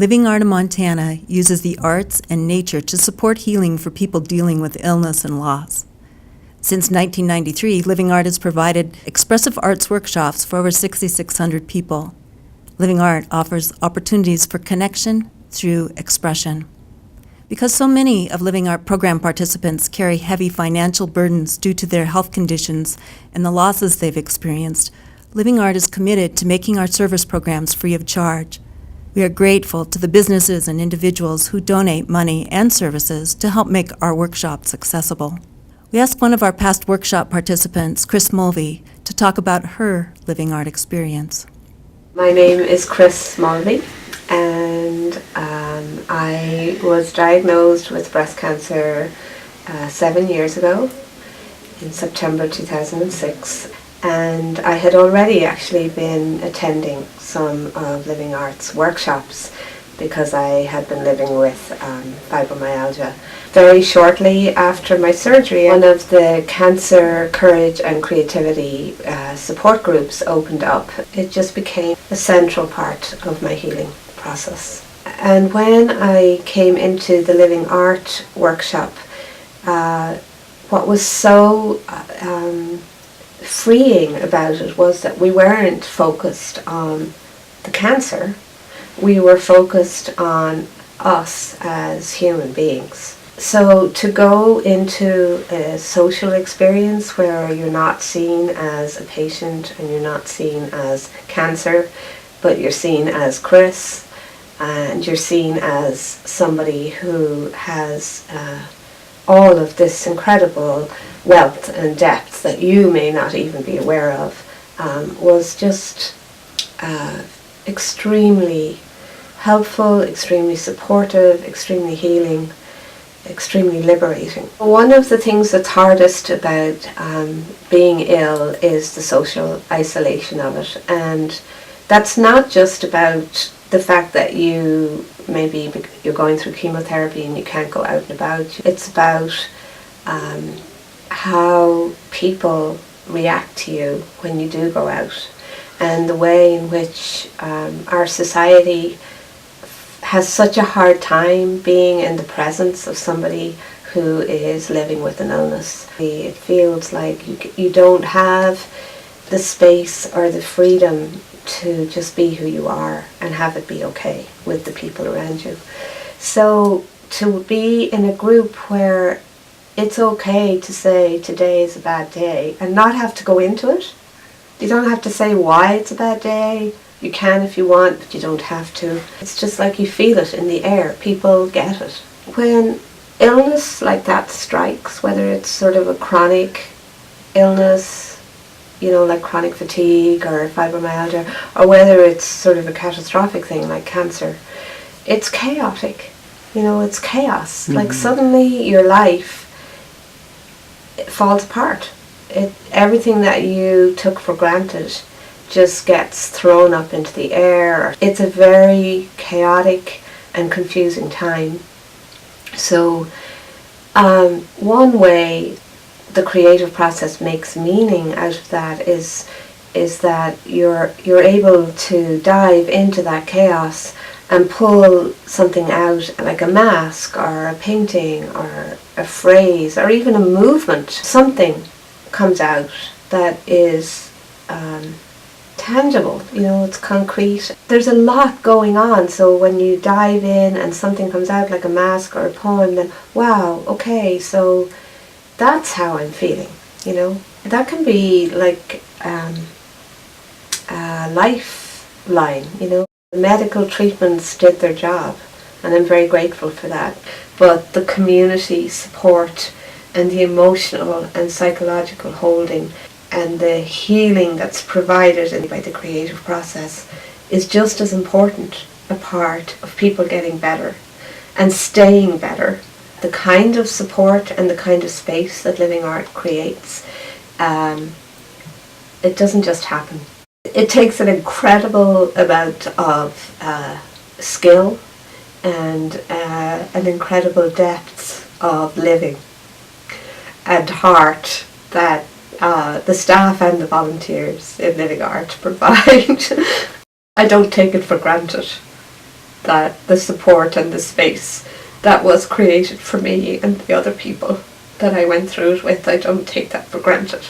Living Art in Montana uses the arts and nature to support healing for people dealing with illness and loss. Since 1993, Living Art has provided expressive arts workshops for over 6,600 people. Living Art offers opportunities for connection through expression. Because so many of Living Art program participants carry heavy financial burdens due to their health conditions and the losses they've experienced, Living Art is committed to making our service programs free of charge. We are grateful to the businesses and individuals who donate money and services to help make our workshops accessible. We asked one of our past workshop participants, Cris Mulvey, to talk about her Living Art experience. My name is Cris Mulvey, and I was diagnosed with breast cancer 7 years ago in September 2006. And I had already actually been attending some of Living Art's workshops because I had been living with fibromyalgia. Very shortly after my surgery, one of the Cancer Courage and Creativity support groups opened up. It just became a central part of my healing process. And when I came into the Living Art workshop, what was so freeing about it was that we weren't focused on the cancer, we were focused on us as human beings. So to go into a social experience where you're not seen as a patient and you're not seen as cancer, but you're seen as Cris, and you're seen as somebody who has all of this incredible wealth and depth that you may not even be aware of, was just extremely helpful, extremely supportive, extremely healing, extremely liberating. One of the things that's hardest about being ill is the social isolation of it, and that's not just about the fact that maybe you're going through chemotherapy and you can't go out and about. It's about how people react to you when you do go out, and the way in which our society has such a hard time being in the presence of somebody who is living with an illness. It feels like you don't have the space or the freedom to just be who you are and have it be okay with the people around you. So to be in a group where it's okay to say today is a bad day and not have to go into it. You don't have to say why it's a bad day. You can if you want, but you don't have to. It's just like you feel it in the air. People get it. When illness like that strikes, whether it's sort of a chronic illness, like chronic fatigue or fibromyalgia, or whether it's sort of a catastrophic thing like cancer, it's chaotic. It's chaos. Mm-hmm. Like suddenly your life falls apart. Everything that you took for granted just gets thrown up into the air. It's a very chaotic and confusing time. So one way the creative process makes meaning out of that is that you're able to dive into that chaos and pull something out, like a mask or a painting or a phrase or even a movement. Something comes out that is tangible, it's concrete. There's a lot going on, so when you dive in and something comes out like a mask or a poem, then wow, okay, so that's how I'm feeling, That can be like a lifeline, The medical treatments did their job, and I'm very grateful for that. But the community support and the emotional and psychological holding and the healing that's provided by the creative process is just as important a part of people getting better and staying better. The kind of support and the kind of space that Living Art creates, it doesn't just happen. It takes an incredible amount of skill and an incredible depth of living and heart that the staff and the volunteers in Living Art provide. I don't take it for granted. that the support and the space that was created for me and the other people that I went through it with, I don't take that for granted.